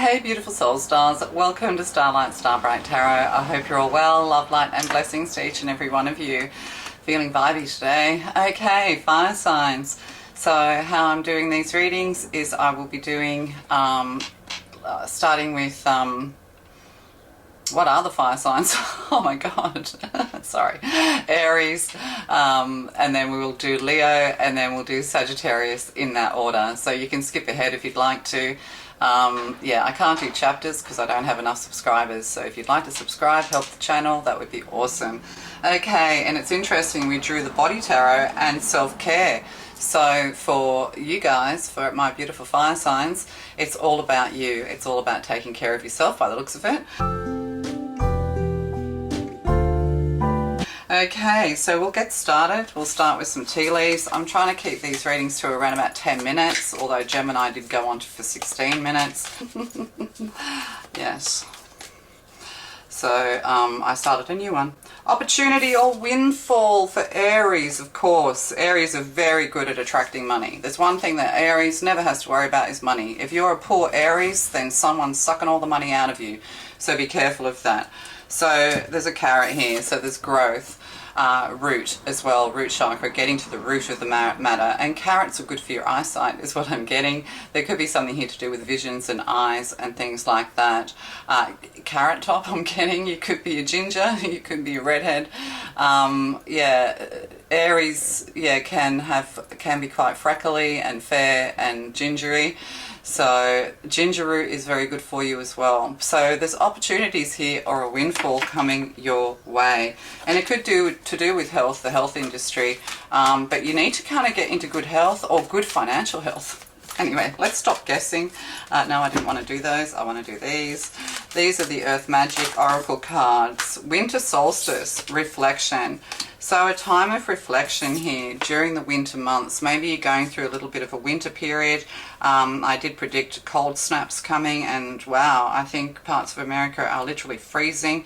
Hey beautiful soul stars, welcome to Starlight, Starbright Tarot. I hope you're all well. Love, light and blessings to each and every one of you. Feeling vibey today. Okay, fire signs. So how I'm doing these readings is I will be doing, starting with, what are the fire signs? Oh my god, sorry. Aries, and then we will do Leo, and then we'll do Sagittarius in that order. So you can skip ahead if you'd like to. Yeah, I can't do chapters because I don't have enough subscribers. So if you'd like to subscribe, help the channel, that would be awesome. Okay, and it's interesting, we drew the body tarot and self-care. So for you guys, for my beautiful fire signs, it's all about you. It's all about taking care of yourself by the looks of it. Okay, so we'll get started. We'll start with some tea leaves. I'm trying to keep these readings to around about 10 minutes, although Gemini did go on for 16 minutes. Yes. So I started a new one. Opportunity or windfall for Aries, of course. Aries are very good at attracting money. There's one thing that Aries never has to worry about is money. If you're a poor Aries, then someone's sucking all the money out of you. So be careful of that. So there's a carrot here, so there's growth. Root as well, root chakra, getting to the root of the matter. And carrots are good for your eyesight is what I'm getting. There could be something here to do with visions and eyes and things like that. Carrot top I'm getting. You could be a ginger, you could be a redhead. Yeah, Aries, yeah, can be quite freckly and fair and gingery. So ginger root is very good for you as well. So there's opportunities here or a windfall coming your way. And it could do with health, the health industry. But you need to kind of get into good health or good financial health. Anyway, let's stop guessing. No, I didn't want to do those. I want to do these. These are the Earth Magic Oracle cards. Winter solstice, reflection. So a time of reflection here during the winter months. Maybe you're going through a little bit of a winter period. I did predict cold snaps coming, and wow, I think parts of America are literally freezing.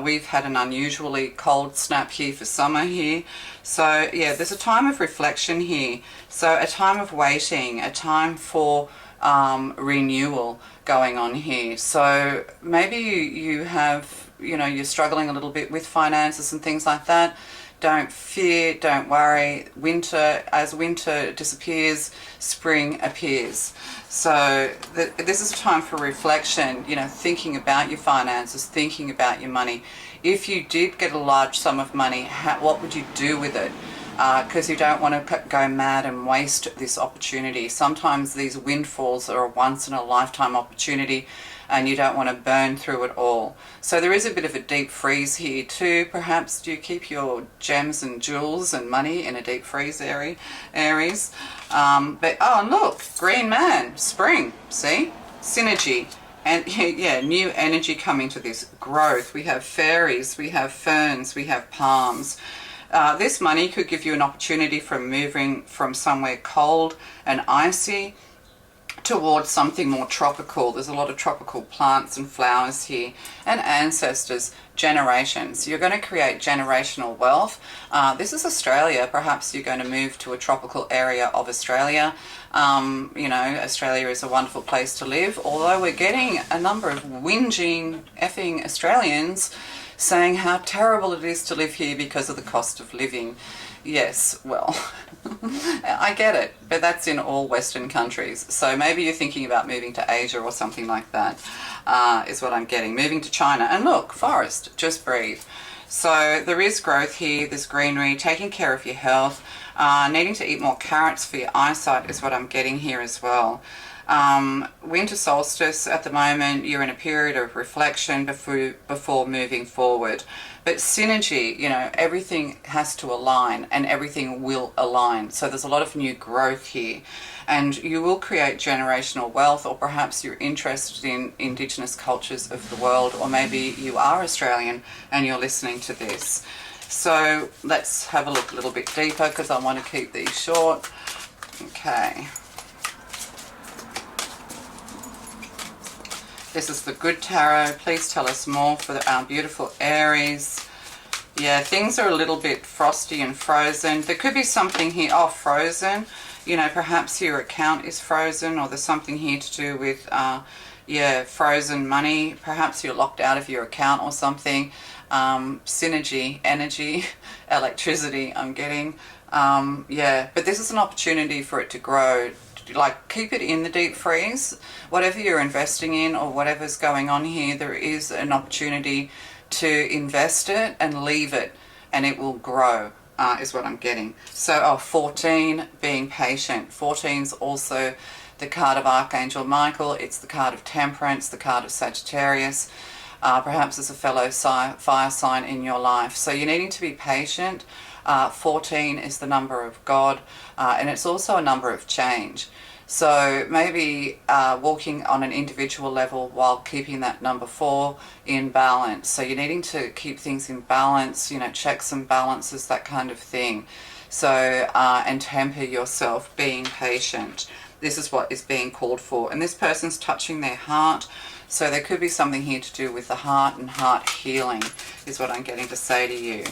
We've had an unusually cold snap here for summer here. So yeah, there's a time of reflection here. So a time of waiting, a time for renewal going on here. So maybe you have, you know, you're struggling a little bit with finances and things like that. Don't fear, don't worry. Winter, as winter disappears, spring appears. So this is a time for reflection, you know, thinking about your finances, thinking about your money. If you did get a large sum of money, what would you do with it? Because you don't want to go mad and waste this opportunity. Sometimes these windfalls are a once-in-a-lifetime opportunity, and you don't want to burn through it all. So there is a bit of a deep freeze here too. Perhaps do you keep your gems and jewels and money in a deep freeze, Aries? But oh, look, green man, spring, see? Synergy. And yeah, new energy coming to this growth. We have fairies, we have ferns, we have palms. This money could give you an opportunity from moving from somewhere cold and icy towards something more tropical. There's a lot of tropical plants and flowers here. And ancestors, generations. You're going to create generational wealth. This is Australia. Perhaps you're going to move to a tropical area of Australia. You know, Australia is a wonderful place to live, although we're getting a number of whinging, effing Australians saying how terrible it is to live here because of the cost of living. Yes, well, I get it, but that's in all Western countries. So maybe you're thinking about moving to Asia or something like that, is what I'm getting. Moving to China. And look, forest, just breathe. So there is growth here, there's greenery, taking care of your health, needing to eat more carrots for your eyesight is what I'm getting here as well. Winter solstice at the moment, you're in a period of reflection before moving forward. But synergy, you know, everything has to align and everything will align. So there's a lot of new growth here. And you will create generational wealth, or perhaps you're interested in Indigenous cultures of the world, or maybe you are Australian and you're listening to this. So let's have a look a little bit deeper because I want to keep these short. Okay. This is the Good Tarot. Please tell us more for our beautiful Aries. Yeah, things are a little bit frosty and frozen. There could be something here, oh, frozen. You know, perhaps your account is frozen, or there's something here to do with Yeah, frozen money. Perhaps you're locked out of your account or something. Synergy, energy, electricity I'm getting. Yeah, but this is an opportunity for it to grow. Like, keep it in the deep freeze. Whatever you're investing in or whatever's going on here, there is an opportunity to invest it and leave it, and it will grow, is what I'm getting. So, 14, being patient. 14's also the card of Archangel Michael. It's the card of Temperance, the card of Sagittarius. Perhaps there's a fellow fire sign in your life. So you're needing to be patient. 14 is the number of God, and it's also a number of change. So maybe walking on an individual level while keeping that number 4 in balance. So you're needing to keep things in balance, you know, checks and balances, that kind of thing. So, and temper yourself, being patient. This is what is being called for. And this person's touching their heart. So there could be something here to do with the heart and heart healing, is what I'm getting to say to you.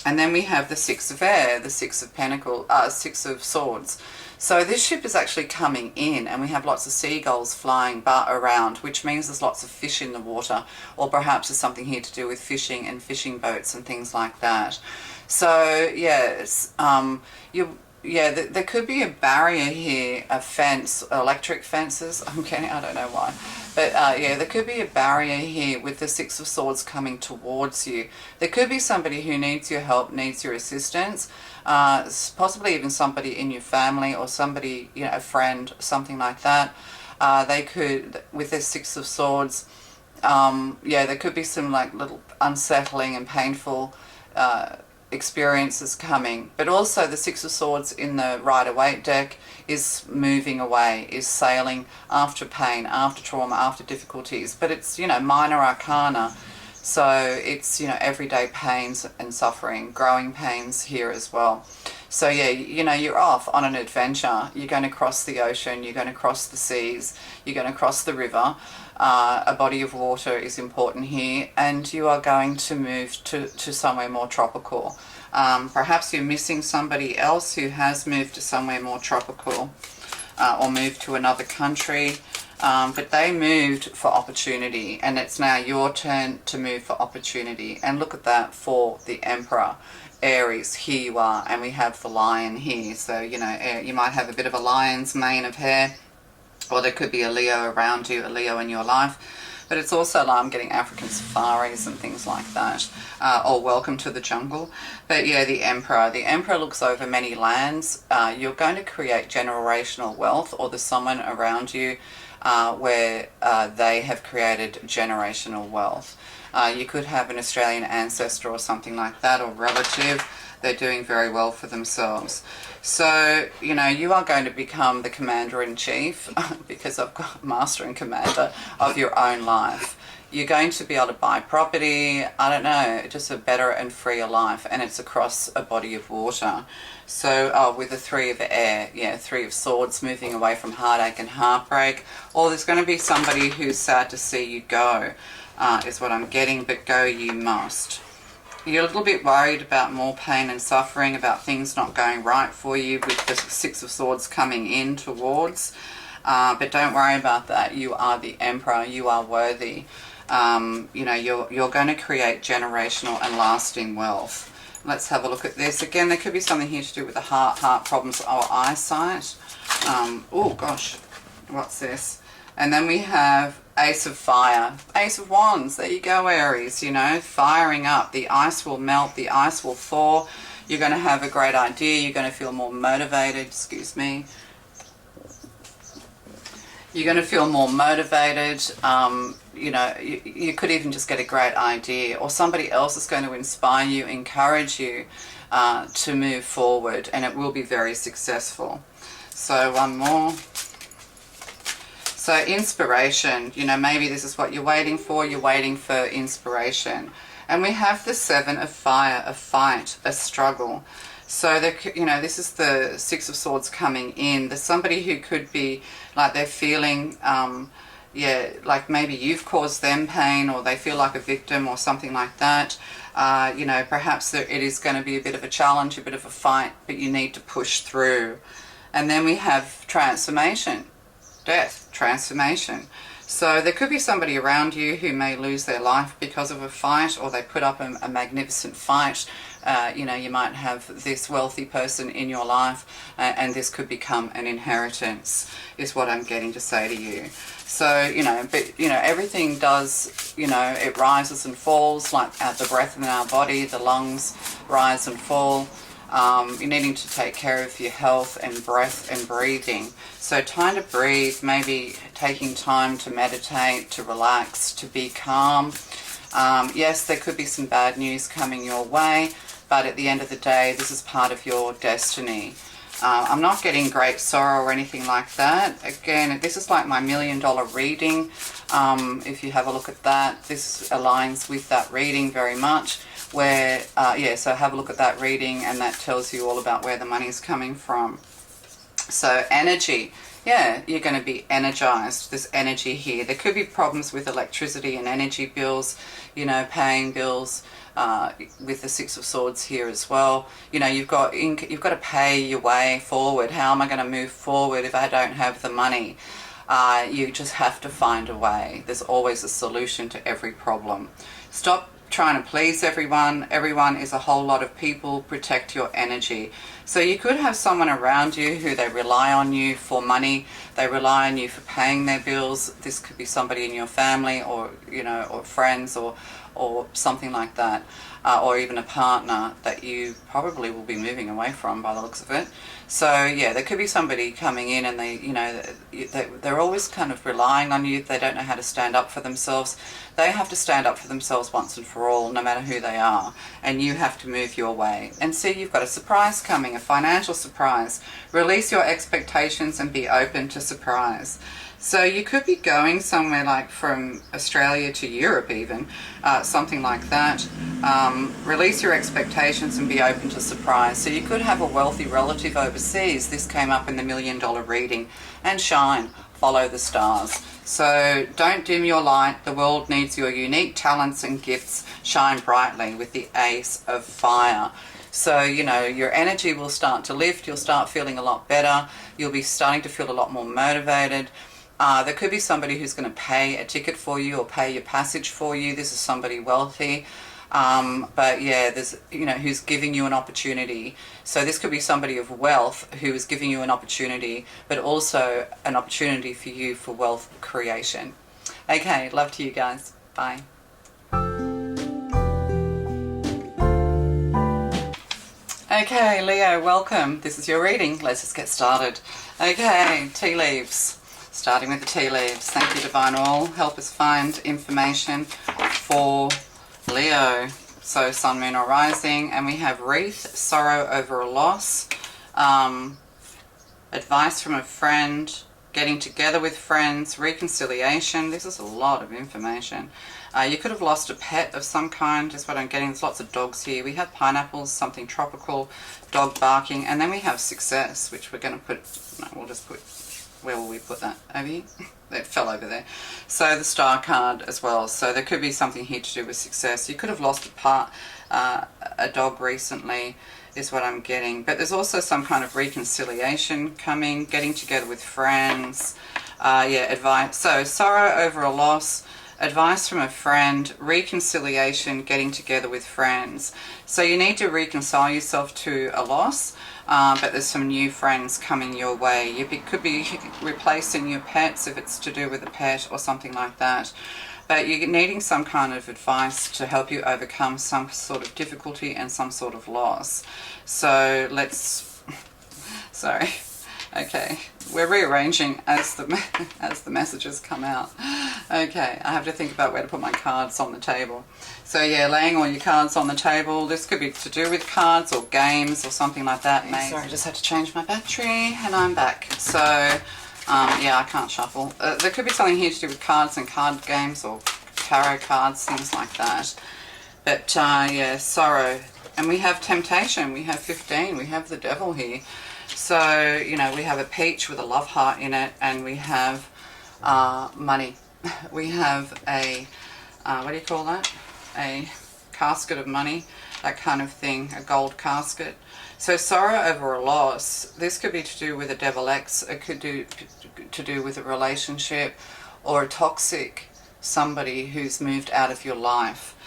And then we have the 6 of air, the 6 of pentacles, 6 of swords. So this ship is actually coming in, and we have lots of seagulls flying around, which means there's lots of fish in the water, or perhaps there's something here to do with fishing and fishing boats and things like that. So yes, there could be a barrier here, a fence, electric fences. I don't know why. But yeah, there could be a barrier here with the 6 of swords coming towards you. There could be somebody who needs your help, needs your assistance, possibly even somebody in your family or somebody, you know, a friend, something like that. They could, with their 6 of swords, yeah, there could be some like little unsettling and painful experiences coming. But also the 6 of swords in the Rider-Waite deck is moving away, is sailing after pain, after trauma, after difficulties. But it's, you know, minor arcana. So it's, you know, everyday pains and suffering, growing pains here as well. So yeah, you know, you're off on an adventure. You're going to cross the ocean, you're going to cross the seas, you're going to cross the river. A body of water is important here, and you are going to move to somewhere more tropical. Perhaps you're missing somebody else who has moved to somewhere more tropical, or moved to another country. But they moved for opportunity, and it's now your turn to move for opportunity. And look at that for the Emperor, Aries, here you are, and we have the lion here. So, you know, you might have a bit of a lion's mane of hair, or there could be a Leo around you, a Leo in your life. But it's also, like, I'm getting African safaris and things like that, or welcome to the jungle. But yeah, the Emperor. The Emperor looks over many lands. You're going to create generational wealth, or there's someone around you where they have created generational wealth. You could have an Australian ancestor or something like that, or relative. They're doing very well for themselves. So, you know, you are going to become the commander-in-chief, because I've got master and commander of your own life. You're going to be able to buy property, I don't know, just a better and freer life, and it's across a body of water. So, with the 3 of air, yeah, 3 of swords, moving away from heartache and heartbreak. Or there's going to be somebody who's sad to see you go, is what I'm getting, but go you must. You're a little bit worried about more pain and suffering, about things not going right for you with the 6 of swords coming in towards. But don't worry about that. You are the Emperor. You are worthy. You know, you're going to create generational and lasting wealth. Let's have a look at this. Again, there could be something here to do with the heart problems or eyesight. Oh, gosh. What's this? And then we have Ace of Fire. Ace of Wands. There you go, Aries. You know, firing up. The ice will melt. The ice will thaw. You're going to have a great idea. You're going to feel more motivated. Excuse me. You're going to feel more motivated. You know, you could even just get a great idea, or somebody else is going to inspire you, encourage you to move forward, and it will be very successful. So one more. So inspiration, you know, maybe this is what you're waiting for. You're waiting for inspiration. And we have the 7 of fire, a fight, a struggle. So, you know, this is the 6 of swords coming in. There's somebody who could be like they're feeling, yeah, like maybe you've caused them pain, or they feel like a victim or something like that. You know, perhaps it is going to be a bit of a challenge, a bit of a fight, but you need to push through. And then we have transformation. death, transformation. So there could be somebody around you who may lose their life because of a fight, or they put up a magnificent fight. You know, you might have this wealthy person in your life, and this could become an inheritance, is what I'm getting to say to you. So, you know, but, you know, everything does, you know, it rises and falls, like the breath in our body, the lungs rise and fall. You're needing to take care of your health and breath and breathing. So time to breathe, maybe taking time to meditate, to relax, to be calm. Yes, there could be some bad news coming your way, but at the end of the day, this is part of your destiny. I'm not getting great sorrow or anything like that. Again, this is like my $1 million reading. If you have a look at that, this aligns with that reading very much. Where, yeah, so have a look at that reading, and that tells you all about where the money is coming from. So energy, yeah, you're going to be energized. There's energy here. There could be problems with electricity and energy bills, you know, paying bills. With the Six of Swords here as well, you know, you've got to pay your way forward. How am I going to move forward if I don't have the money? You just have to find a way. There's always a solution to every problem. Stop trying to please everyone. Everyone is a whole lot of people. Protect your energy. So you could have someone around you who they rely on you for money. They rely on you for paying their bills. This could be somebody in your family, or, you know, or friends, or something like that, or even a partner that you probably will be moving away from by the looks of it. So yeah, there could be somebody coming in, and they, you know, they're always kind of relying on you. They don't know how to stand up for themselves. They have to stand up for themselves once and for all, no matter who they are, and you have to move your way. And see, you've got a surprise coming, a financial surprise. Release your expectations and be open to surprise. So you could be going somewhere like from Australia to Europe even, something like that. Release your expectations and be open to surprise. So you could have a wealthy relative overseas. This came up in the $1 million reading. And shine, follow the stars. So don't dim your light. The world needs your unique talents and gifts. Shine brightly with the Ace of Fire. So, you know, your energy will start to lift. You'll start feeling a lot better. You'll be starting to feel a lot more motivated. There could be somebody who's going to pay a ticket for you or pay your passage for you. This is somebody wealthy. But yeah, there's, you know, who's giving you an opportunity. So this could be somebody of wealth who is giving you an opportunity, but also an opportunity for you for wealth creation. Okay, love to you guys. Bye. Okay, Leo, welcome. This is your reading. Let's just get started. Okay, tea leaves. Starting with the tea leaves. Thank you, Divine All. Help us find information for Leo. So Sun, Moon or Rising. And we have wreath, sorrow over a loss. Advice from a friend. Getting together with friends. Reconciliation. This is a lot of information. You could have lost a pet of some kind, is what I'm getting. There's lots of dogs here. We have pineapples, something tropical, dog barking. And then we have success, which we're going to put, no, we'll just put, where will we put that? Over here? It fell over there. So the star card as well. So there could be something here to do with success. You could have lost a dog recently, is what I'm getting. But there's also some kind of reconciliation coming, getting together with friends. Yeah, advice. So sorrow over a loss, advice from a friend, reconciliation, getting together with friends. So you need to reconcile yourself to a loss. But there's some new friends coming your way. You could be replacing your pets if it's to do with a pet or something like that. But you're needing some kind of advice to help you overcome some sort of difficulty and some sort of loss. So let's, sorry, okay, we're rearranging as the messages come out. Okay, I have to think about where to put my cards on the table. So yeah, laying all your cards on the table. This could be to do with cards or games or something like that. Maybe. Sorry, I just had to change my battery and I'm back. So yeah, I can't shuffle. There could be something here to do with cards and card games or tarot cards, things like that. But yeah, sorrow. And we have temptation. We have 15. We have the devil here. So, you know, we have a peach with a love heart in it, and we have money. We have a, what do you call that? A casket of money, that kind of thing, a gold casket. So sorrow over a loss, this could be to do with a devil X, it could do to do with a relationship or a toxic somebody who's moved out of your life.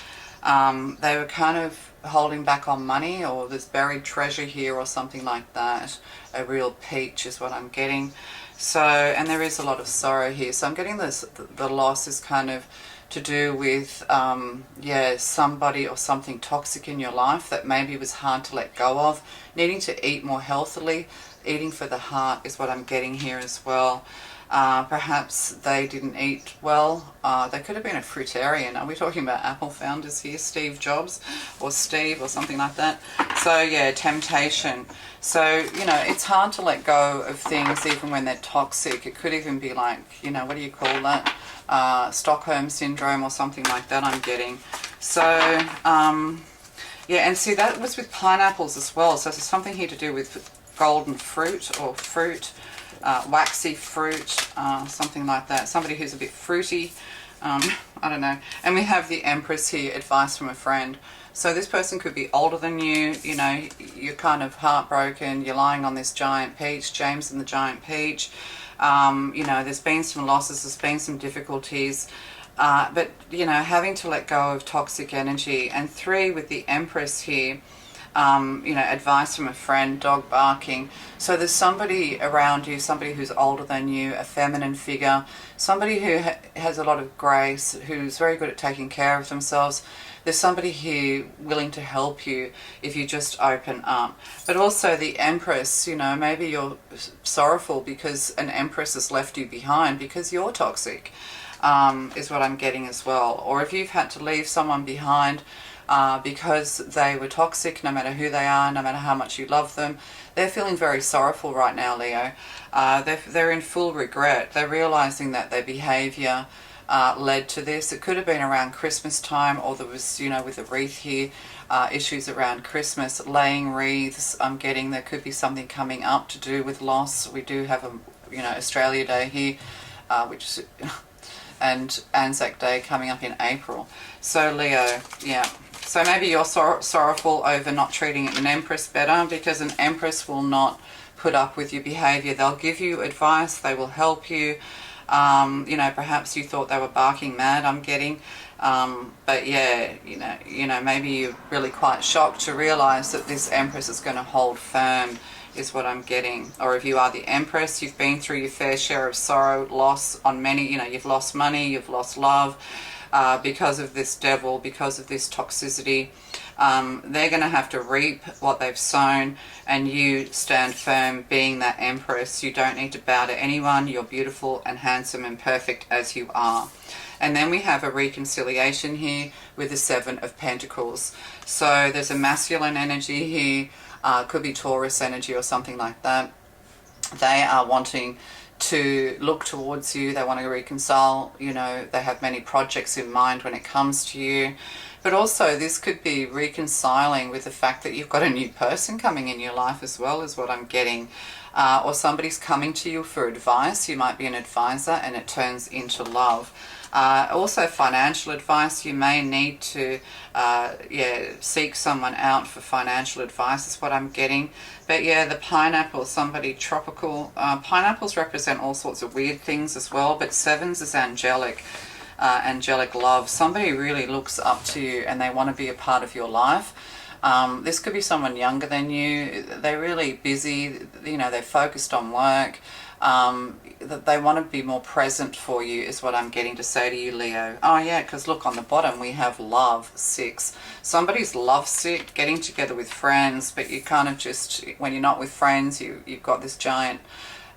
They were kind of holding back on money, or there's buried treasure here or something like that. A real peach is what I'm getting. So, and there is a lot of sorrow here. So I'm getting this, the loss is kind of to do with, yeah, somebody or something toxic in your life that maybe was hard to let go of. Needing to eat more healthily. Eating for the heart is what I'm getting here as well. Perhaps they didn't eat well. They could have been a fruitarian. Are we talking about Apple founders here? Steve Jobs or Steve or something like that. So yeah, temptation. So, you know, it's hard to let go of things even when they're toxic. It could even be like, you know, what do you call that? Stockholm syndrome or something like that I'm getting. So, yeah, and see, that was with pineapples as well. So there's something here to do with golden fruit or fruit. Waxy fruit, something like that. Somebody who's a bit fruity, I don't know. And we have the Empress here, advice from a friend. So this person could be older than you, you know, you're kind of heartbroken, you're lying on this giant peach, James and the giant peach. You know, there's been some losses, there's been some difficulties, but, you know, having to let go of toxic energy. And 3 with the Empress here. You know, advice from a friend, dog barking. So there's somebody around you, somebody who's older than you, a feminine figure, somebody who has a lot of grace, who's very good at taking care of themselves. There's somebody here willing to help you if you just open up. But also the Empress, you know, maybe you're sorrowful because an Empress has left you behind because you're toxic, is what I'm getting as well. Or if you've had to leave someone behind because they were toxic, no matter who they are, no matter how much you love them, they're feeling very sorrowful right now, Leo. They're in full regret. They're realizing that their behavior led to this. It could have been around Christmas time, or there was, you know, with the wreath here, issues around Christmas, laying wreaths. I'm getting there could be something coming up to do with loss. We do have a, you know, Australia Day here, which is, and Anzac Day coming up in April. So Leo, yeah. So maybe you're sorrowful over not treating an Empress better, because an Empress will not put up with your behavior. They'll give you advice. They will help you. You know, perhaps you thought they were barking mad, I'm getting. But yeah, you know, maybe you're really quite shocked to realize that this Empress is going to hold firm, is what I'm getting. Or if you are the Empress, you've been through your fair share of sorrow, loss on many, you know, you've lost money, you've lost love, because of this devil, because of this toxicity. They're going to have to reap what they've sown, and you stand firm being that Empress. You don't need to bow to anyone. You're beautiful and handsome and perfect as you are. And then we have a reconciliation here with the 7 of Pentacles. So there's a masculine energy here, could be Taurus energy or something like that. They are wanting to look towards you. They want to reconcile. You know, they have many projects in mind when it comes to you. But also this could be reconciling with the fact that you've got a new person coming in your life as well, is what I'm getting. Or somebody's coming to you for advice. You might be an advisor and it turns into love. Also financial advice. You may need to seek someone out for financial advice, is what I'm getting. But yeah, the pineapple, somebody tropical. Pineapples represent all sorts of weird things as well, but 7s is angelic. Angelic love. Somebody really looks up to you and they want to be a part of your life. This could be someone younger than you. They're really busy, you know, they're focused on work. They want to be more present for you, is what I'm getting to say to you, Leo. Oh yeah, because look, on the bottom we have love, 6. Somebody's lovesick, getting together with friends, but you kind of just, when you're not with friends, you've got this giant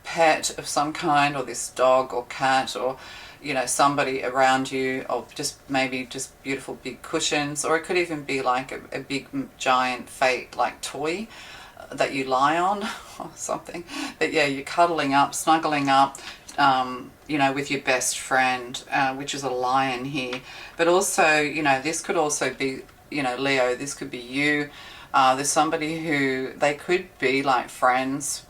pet of some kind, or this dog or cat, or you know, somebody around you, or just maybe just beautiful big cushions, or it could even be like a big giant fake like toy that you lie on or something. But yeah, you're cuddling up, snuggling up, you know, with your best friend, which is a lion here. But also, you know, this could also be, you know, Leo, this could be you. There's somebody who, they could be like friends.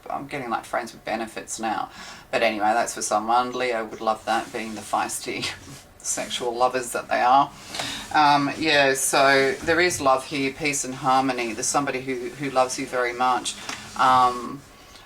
I'm getting like friends with benefits now. But anyway, that's for someone. Leo would love that, being the feisty sexual lovers that they are. Yeah, so there is love here, peace and harmony. There's somebody who loves you very much.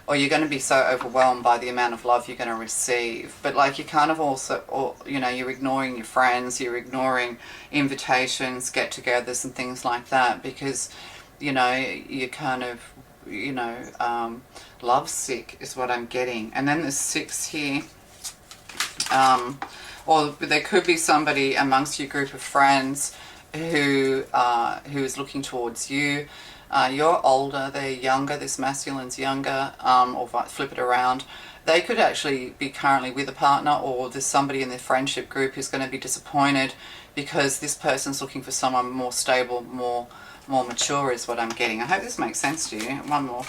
Or you're going to be so overwhelmed by the amount of love you're going to receive. But like, you kind of also, or, you know, you're ignoring your friends, you're ignoring invitations, get-togethers and things like that, because, you know, you're kind of, you know, love sick is what I'm getting. And then there's 6 here. Or there could be somebody amongst your group of friends who is looking towards you. You're older, they're younger, this masculine's younger, or flip it around. They could actually be currently with a partner, or there's somebody in their friendship group who's going to be disappointed because this person's looking for someone more stable, more mature is what I'm getting. I hope this makes sense to you. One more.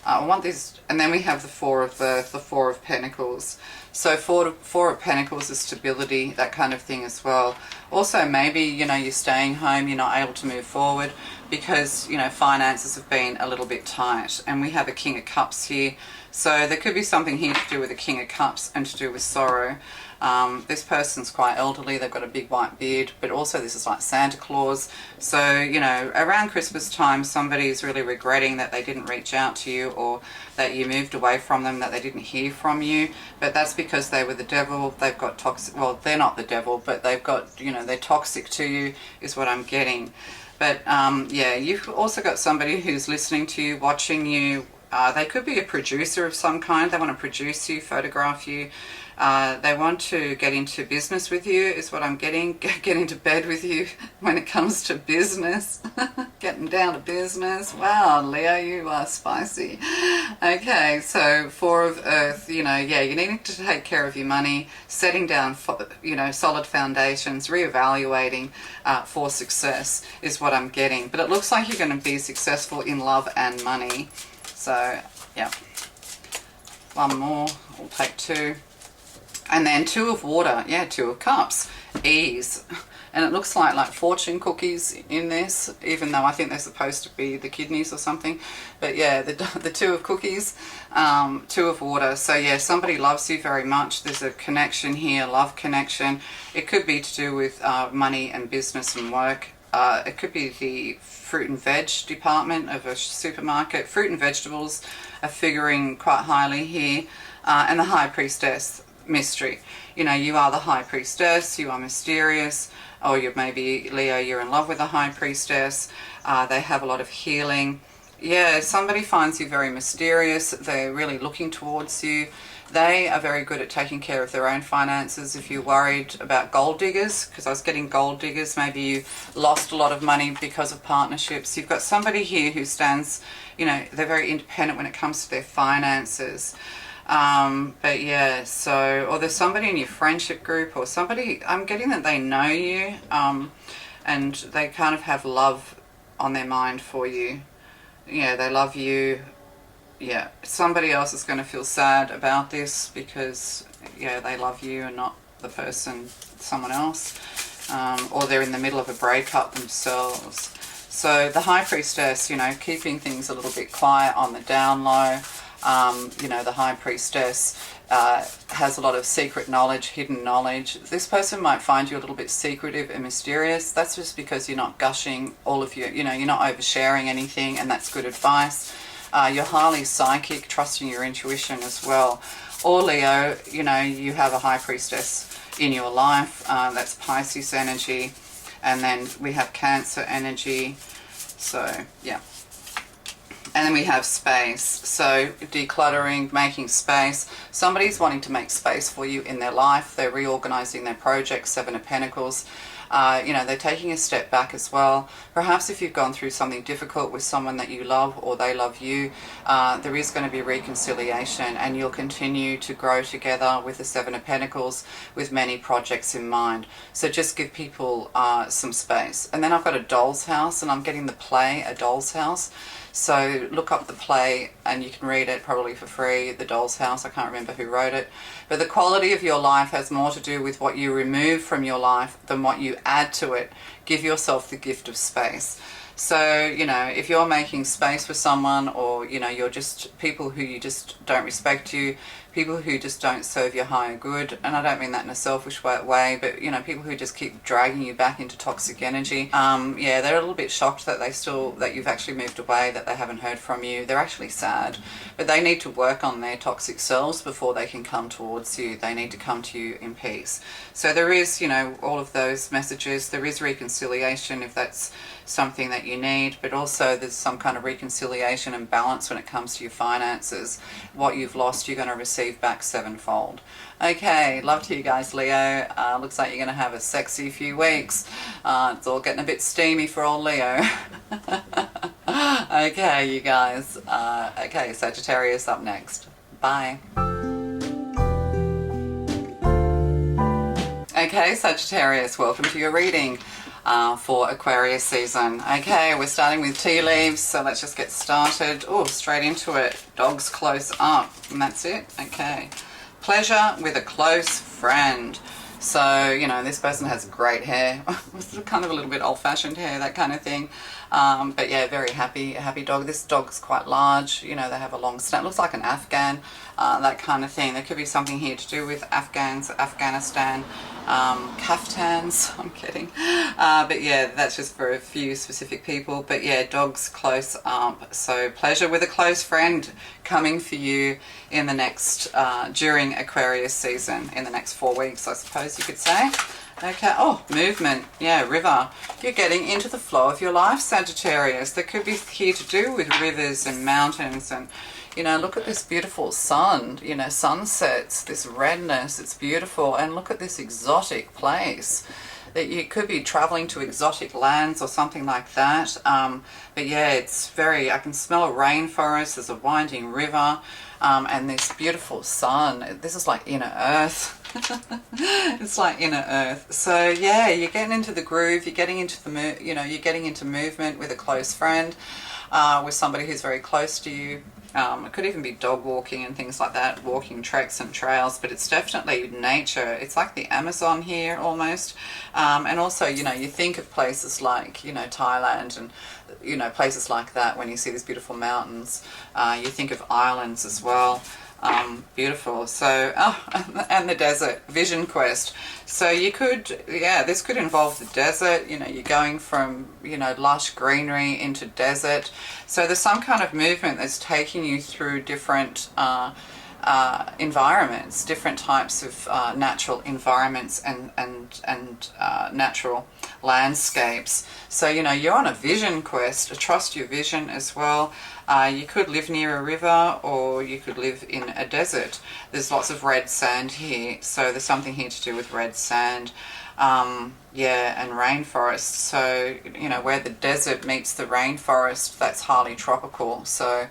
I want this, and then we have the 4 of the 4 of Pentacles. So 4 of Pentacles is stability, that kind of thing as well. Also, maybe, you know, you're staying home, you're not able to move forward because, you know, finances have been a little bit tight. And we have a King of Cups here. So there could be something here to do with the King of Cups and to do with sorrow. This person's quite elderly, they've got a big white beard, but also this is like Santa Claus. So, you know, around Christmas time, somebody's really regretting that they didn't reach out to you, or that you moved away from them, that they didn't hear from you. But that's because they were the devil. They've got toxic, well, they're not the devil, but they've got, you know, they're toxic to you is what I'm getting. But yeah, you've also got somebody who's listening to you, watching you. They could be a producer of some kind. They want to produce you, photograph you. They want to get into business with you is what I'm getting. Get into bed with you when it comes to business. Getting down to business. Wow, Leo, you are spicy. Okay, so 4 of Earth, you know, yeah, you need to take care of your money, setting down, you know, solid foundations, reevaluating for success is what I'm getting. But it looks like you're going to be successful in love and money. So, yeah. One more. We'll take 2. And then 2 of water. Yeah, 2 of cups. Ease. And it looks like fortune cookies in this, even though I think they're supposed to be the kidneys or something. But yeah, the 2 of cookies, 2 of water. So yeah, somebody loves you very much. There's a connection here, love connection. It could be to do with money and business and work. It could be the fruit and veg department of a supermarket. Fruit and vegetables are figuring quite highly here. And the High Priestess, mystery. You know, you are the High Priestess, you are mysterious, or you're maybe, Leo, you're in love with the High Priestess. They have a lot of healing. Yeah, somebody finds you very mysterious. They're really looking towards you. They are very good at taking care of their own finances. If you're worried about gold diggers, because I was getting gold diggers, maybe you lost a lot of money because of partnerships. You've got somebody here who stands, you know, they're very independent when it comes to their finances. But yeah, so, or there's somebody in your friendship group, or somebody, I'm getting that they know you, and they kind of have love on their mind for you. Yeah, they love you. Yeah, somebody else is going to feel sad about this because, yeah, they love you and not the person, someone else. Or they're in the middle of a breakup themselves. So the High Priestess, you know, keeping things a little bit quiet on the down low. You know, the High Priestess has a lot of secret knowledge, hidden knowledge. This person might find you a little bit secretive and mysterious. That's just because you're not gushing all of your, you know, you're not oversharing anything, and that's good advice. You're highly psychic, trusting your intuition as well. Or Leo, you know, you have a High Priestess in your life. That's Pisces energy. And then we have Cancer energy. So, yeah. And then we have space. So decluttering, making space. Somebody's wanting to make space for you in their life. They're reorganizing their projects, 7 of Pentacles. You know, they're taking a step back as well. Perhaps if you've gone through something difficult with someone that you love, or they love you, there is going to be reconciliation, and you'll continue to grow together with the 7 of Pentacles with many projects in mind. So just give people some space. And then I've got a doll's house, and I'm getting the play, A Doll's House. So look up the play and you can read it probably for free, The Doll's House. I can't remember who wrote it. But the quality of your life has more to do with what you remove from your life than what you add to it. Give yourself the gift of space. So, you know, if you're making space for someone, or, you know, you're just people who you just don't respect you, people who just don't serve your higher good. And I don't mean that in a selfish way, but you know, people who just keep dragging you back into toxic energy. Yeah, they're a little bit shocked that that you've actually moved away, that they haven't heard from you. They're actually sad, but they need to work on their toxic selves before they can come towards you. They need to come to you in peace. So there is, you know, all of those messages. There is reconciliation if that's something that you need, but also there's some kind of reconciliation and balance when it comes to your finances. What you've lost, you're going to receive back sevenfold. Okay, love to you guys, Leo. Looks like you're going to have a sexy few weeks. It's all getting a bit steamy for old Leo. Okay, you guys. Okay, Sagittarius up next. Bye. Okay, Sagittarius, welcome to your reading for Aquarius season. Okay, we're starting with tea leaves, so let's just get started. Oh, straight into it. Dogs close up, and that's it. Okay. Pleasure with a close friend. So, you know, this person has great hair. Kind of a little bit old-fashioned hair, that kind of thing. But yeah, very happy dog. This dog's quite large. You know, they have a long snout. Looks like an Afghan, that kind of thing. There could be something here to do with Afghans, Afghanistan, kaftans. I'm kidding. But yeah, that's just for a few specific people. But yeah, dogs close up. So pleasure with a close friend coming for you in the next, during Aquarius season, in the next 4 weeks, I suppose you could say. Okay, oh, movement. Yeah, river. You're getting into the flow of your life, Sagittarius. That could be here to do with rivers and mountains. And, you know, look at this beautiful sun, you know, sunsets, this redness. It's beautiful. And look at this exotic place. That you could be traveling to exotic lands or something like that. But yeah, it's very, I can smell a rainforest. There's a winding river. And this beautiful sun. This is like inner earth. It's like inner earth. So yeah, you're getting into the groove. You're getting into the you're getting into movement with a close friend, with somebody who's very close to you. It could even be dog walking and things like that, walking treks and trails, but it's definitely nature. It's like the Amazon here almost. And also, you know, you think of places like, you know, Thailand and, you know, places like that when you see these beautiful mountains. You think of islands as well. Beautiful. So, oh, and the desert, vision quest. So you could, yeah, this could involve the desert. You know, you're going from, you know, lush greenery into desert. So there's some kind of movement that's taking you through different environments, different types of natural environments and natural landscapes. So, you know, you're on a vision quest. Trust your vision as well. You could live near a river or you could live in a desert. There's lots of red sand here, so there's something here to do with red sand. Yeah, and rainforest. So, you know, where the desert meets the rainforest, that's highly tropical. So,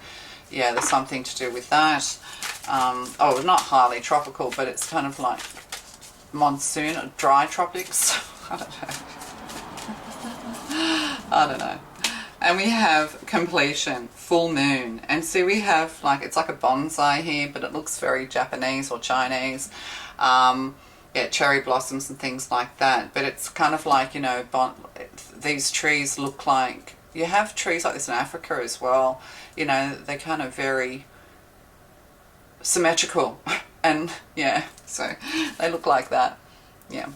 yeah, there's something to do with that. Oh, not highly tropical, but it's kind of like monsoon or dry tropics. I don't know. I don't know. And we have completion, full moon. And see, we have like, it's like a bonsai here, but it looks very Japanese or Chinese. Yeah, cherry blossoms and things like that. But it's kind of like, you know, these trees look like, you have trees like this in Africa as well. You know, they're kind of very symmetrical. And yeah, so they look like that. Yeah.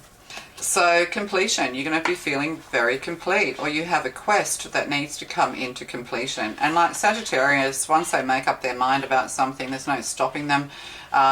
So completion, you're going to be feeling very complete, or you have a quest that needs to come into completion. And like Sagittarius, once they make up their mind about something, there's no stopping them.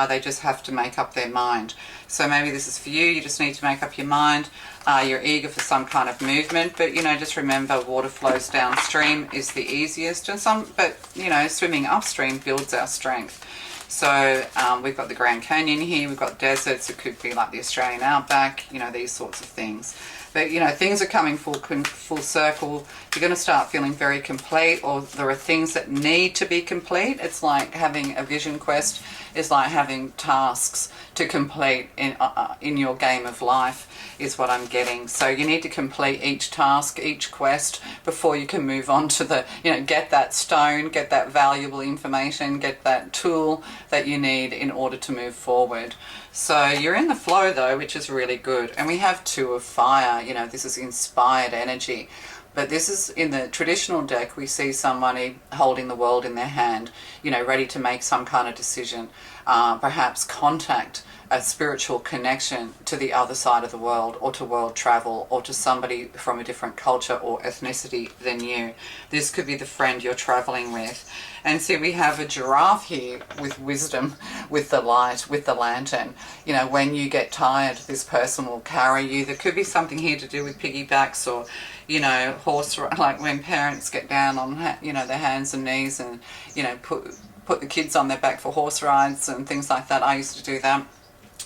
They just have to make up their mind. So maybe this is for you. You just need to make up your mind. You're eager for some kind of movement, but you know, just remember, water flows downstream is the easiest, and but you know, swimming upstream builds our strength. So we've got the Grand Canyon here, we've got deserts, it could be like the Australian outback, you know, these sorts of things. But, you know, things are coming full circle. You're going to start feeling very complete, or there are things that need to be complete. It's like having a vision quest is like having tasks to complete in your game of life, is what I'm getting. So you need to complete each task, each quest, before you can move on to the, you know, get that stone, get that valuable information, get that tool that you need in order to move forward. So you're in the flow though, which is really good. And we have Two of Fire, you know, this is inspired energy. But this is, in the traditional deck, we see somebody holding the world in their hand, you know, ready to make some kind of decision, perhaps contact a spiritual connection to the other side of the world, or to world travel, or to somebody from a different culture or ethnicity than you. This could be the friend you're traveling with. And see, we have a giraffe here with wisdom, with the light, with the lantern. You know, when you get tired, this person will carry you. There could be something here to do with piggybacks, or, you know, horse, like when parents get down on, you know, their hands and knees and, you know, put the kids on their back for horse rides and things like that. I used to do that.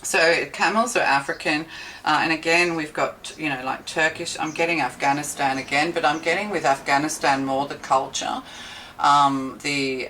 So camels are African, and again we've got, you know, like Turkish. I'm getting Afghanistan again, but I'm getting with Afghanistan more the culture, the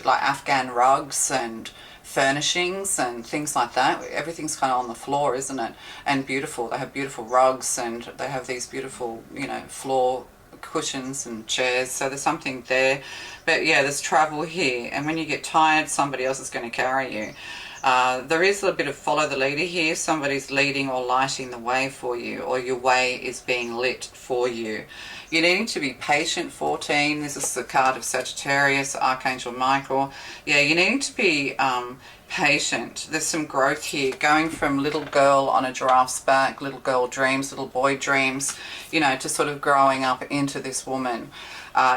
like Afghan rugs and furnishings and things like that. Everything's kind of on the floor, isn't it? And beautiful. They have beautiful rugs, and they have these beautiful, you know, floor cushions and chairs. So there's something there. But yeah, there's travel here, and when you get tired, somebody else is going to carry you. There is a bit of follow the leader here. Somebody's leading or lighting the way for you, or your way is being lit for you. You're needing to be patient, 14. This is the card of Sagittarius, Archangel Michael. Yeah, you're needing to be patient. There's some growth here, going from little girl on a giraffe's back, little girl dreams, little boy dreams, you know, to sort of growing up into this woman.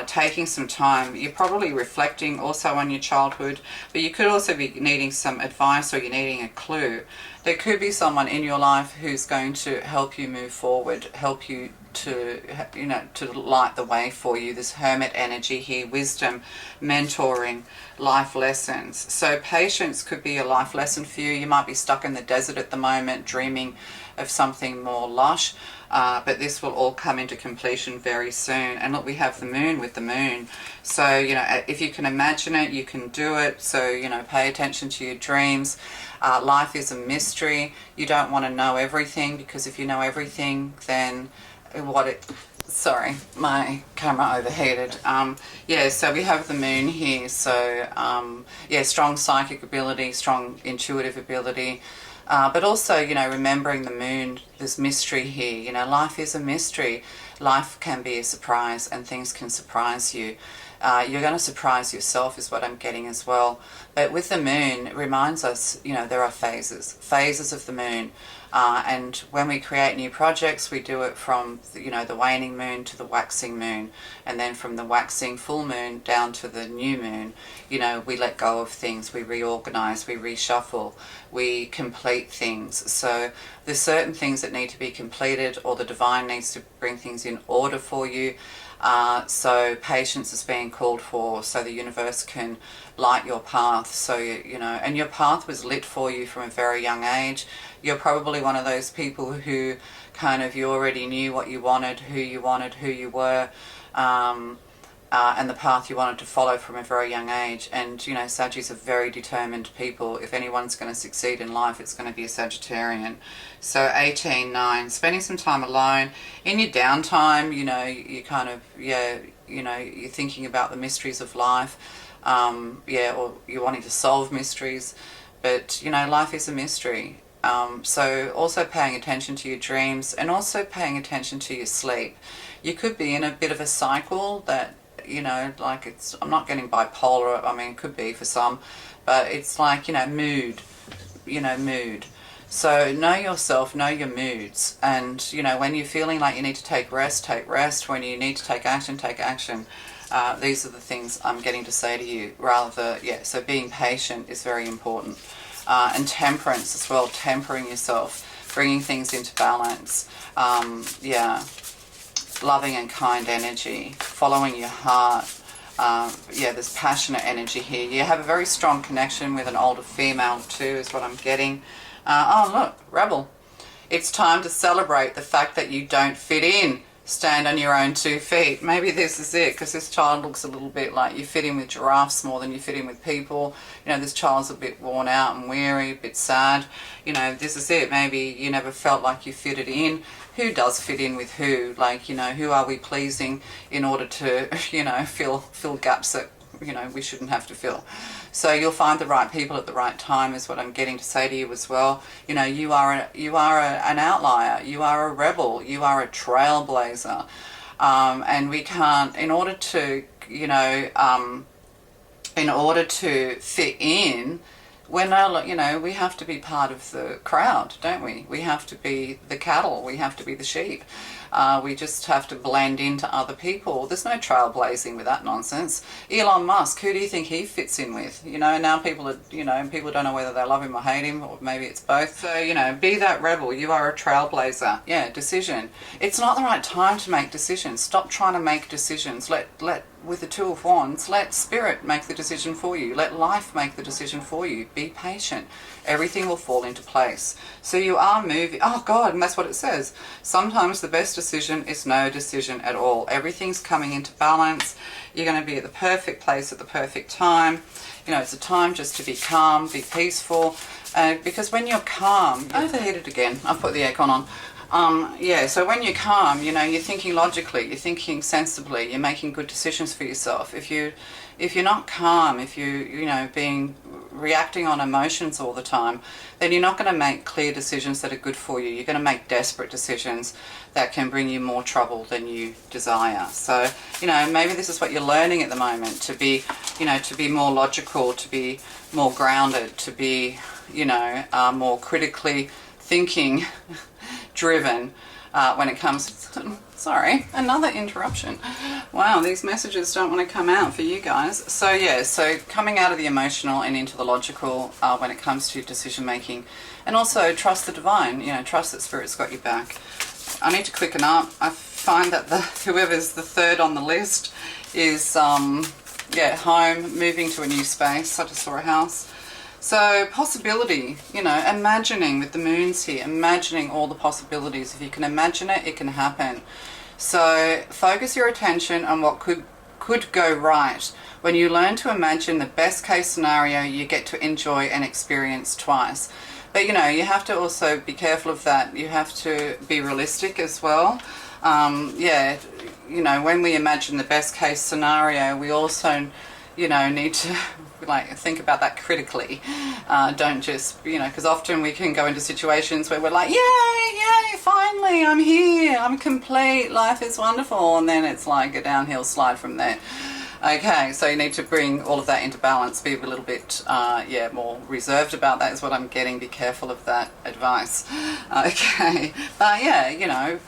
Taking some time. You're probably reflecting also on your childhood, but you could also be needing some advice, or you're needing a clue. There could be someone in your life who's going to help you move forward, help you to, you know, to light the way for you. This hermit energy here, wisdom, mentoring, life lessons. So patience could be a life lesson for you. You might be stuck in the desert at the moment, dreaming of something more lush. But this will all come into completion very soon. And look, we have the moon with the moon. So, you know, if you can imagine it, you can do it. So, you know, pay attention to your dreams. Life is a mystery. You don't want to know everything, because if you know everything, then sorry, my camera overheated. Yeah, so we have the moon here. So, yeah, strong psychic ability, strong intuitive ability. But also, you know, remembering the moon, there's mystery here. You know, life is a mystery. Life can be a surprise, and things can surprise you. You're going to surprise yourself is what I'm getting as well. But with the moon, it reminds us, you know, there are phases of the moon. And when we create new projects, we do it from, you know, the waning moon to the waxing moon. And then from the waxing full moon down to the new moon, you know, we let go of things, we reorganize, we reshuffle, we complete things. So there's certain things that need to be completed, or the divine needs to bring things in order for you. So patience is being called for, so the universe can light your path. So, you know, and your path was lit for you from a very young age. You're probably one of those people who kind of, you already knew what you wanted, who you were, and the path you wanted to follow from a very young age. And, you know, Saggies are very determined people. If anyone's going to succeed in life, it's going to be a Sagittarian. So 18-9, spending some time alone. In your downtime, you know, you kind of, yeah, you know, you're thinking about the mysteries of life, yeah, or you're wanting to solve mysteries. But, you know, life is a mystery. So also paying attention to your dreams, and also paying attention to your sleep. You could be in a bit of a cycle that, you know, like it's, I'm not getting bipolar, I mean, it could be for some, but it's like, you know, mood. So know yourself, know your moods, and, you know, when you're feeling like you need to take rest, take rest. When you need to take action, take action. These are the things I'm getting to say to you, rather, yeah, so being patient is very important. And temperance as well, tempering yourself, bringing things into balance. Yeah, loving and kind energy, following your heart. Yeah, there's passionate energy here. You have a very strong connection with an older female too, is what I'm getting. Oh, look, rebel. It's time to celebrate the fact that you don't fit in. Stand on your own 2 feet. Maybe this is it, because this child looks a little bit like you fit in with giraffes more than you fit in with people. You know, this child's a bit worn out and weary, a bit sad. You know, this is it. Maybe you never felt like you fitted in. Who does fit in with who? Like, you know, who are we pleasing in order to, you know, fill gaps that, you know, we shouldn't have to fill. So you'll find the right people at the right time is what I'm getting to say to you as well. You know, you are an outlier. You are a rebel. You are a trailblazer. And we can't, in order to, you know, in order to fit in, we're no, you know, we have to be part of the crowd, don't we? We have to be the cattle, we have to be the sheep. We just have to blend into other people. There's no trailblazing with that nonsense. Elon Musk, who do you think he fits in with? You know, now people are, you know, people don't know whether they love him or hate him, or maybe it's both. So, you know, be that rebel. You are a trailblazer. Yeah, decision. It's not the right time to make decisions. Stop trying to make decisions. Let with the Two of Wands, let Spirit make the decision for you. Let life make the decision for you. Be patient. Everything will fall into place. So you are moving. Oh God, and that's what it says. Sometimes the best decision is no decision at all. Everything's coming into balance. You're going to be at the perfect place at the perfect time. You know, it's a time just to be calm, be peaceful. Because when you're calm, overheated again. I've put the aircon on. Yeah, so when you're calm, you know, you're thinking logically, you're thinking sensibly, you're making good decisions for yourself. If you're not calm, if you know, reacting on emotions all the time, then you're not going to make clear decisions that are good for you. You're going to make desperate decisions that can bring you more trouble than you desire. So, you know, maybe this is what you're learning at the moment, to be, you know, to be more logical, to be more grounded, to be, you know, more critically thinking driven when it comes. Sorry, another interruption. Wow, these messages don't want to come out for you guys. So yeah, so coming out of the emotional and into the logical when it comes to decision making, and also trust the divine. You know, trust that Spirit's got your back. I need to quicken up. I find that whoever's the third on the list is yeah, home, moving to a new space. I just saw a house. So possibility, you know, imagining with the moons here, imagining all the possibilities. If you can imagine it, it can happen. So focus your attention on what could go right. When you learn to imagine the best case scenario, you get to enjoy and experience twice. But, you know, you have to also be careful of that. You have to be realistic as well. Yeah, you know, when we imagine the best case scenario, we also, you know, need to like think about that critically. Don't just, you know, because often we can go into situations where we're like, yay, finally I'm here, I'm complete, life is wonderful, and then it's like a downhill slide from there. Okay, so you need to bring all of that into balance, be a little bit yeah, more reserved about that is what I'm getting. Be careful of that advice. Okay, but yeah, you know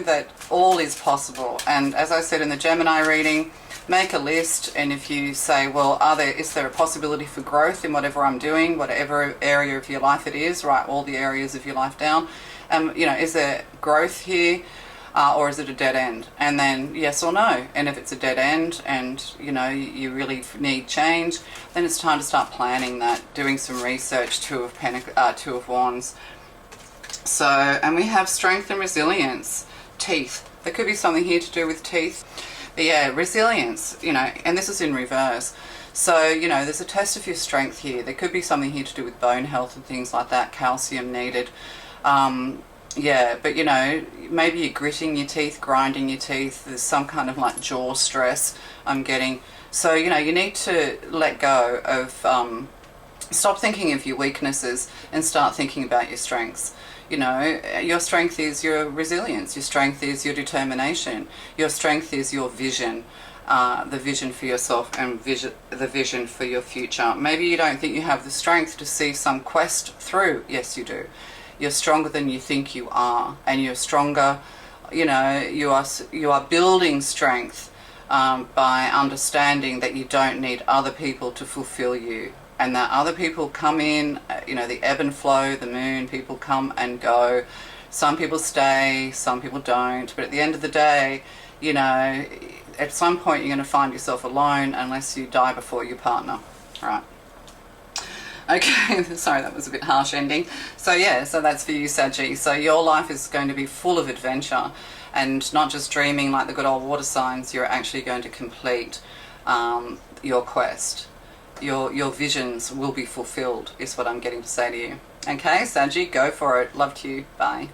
that all is possible. And as I said in the Gemini reading, make a list, and if you say, well, is there a possibility for growth in whatever I'm doing, whatever area of your life it is, write all the areas of your life down. You know, is there growth here, or is it a dead end? And then yes or no. And if it's a dead end and, you know, you really need change, then it's time to start planning that, doing some research. Two of Wands. So, and we have strength and resilience. Teeth. There could be something here to do with teeth. But yeah, resilience, you know, and this is in reverse. So, you know, there's a test of your strength here. There could be something here to do with bone health and things like that, calcium needed. Yeah, but, you know, maybe you're gritting your teeth, grinding your teeth. There's some kind of like jaw stress I'm getting. So, you know, you need to let go of, stop thinking of your weaknesses and start thinking about your strengths. You know, your strength is your resilience. Your strength is your determination. Your strength is your vision, the vision for yourself and the vision for your future. Maybe you don't think you have the strength to see some quest through. Yes, you do. You're stronger than you think you are, and you're stronger. You know, you are building strength by understanding that you don't need other people to fulfill you. And that other people come in, you know, the ebb and flow, the moon, people come and go. Some people stay, some people don't. But at the end of the day, you know, at some point you're going to find yourself alone unless you die before your partner. Right. Okay, sorry, that was a bit harsh ending. So yeah, so that's for you, Saggy. So your life is going to be full of adventure and not just dreaming like the good old water signs. You're actually going to complete your quest. Your visions will be fulfilled, is what I'm getting to say to you. Okay, Saggy, go for it. Love to you. Bye.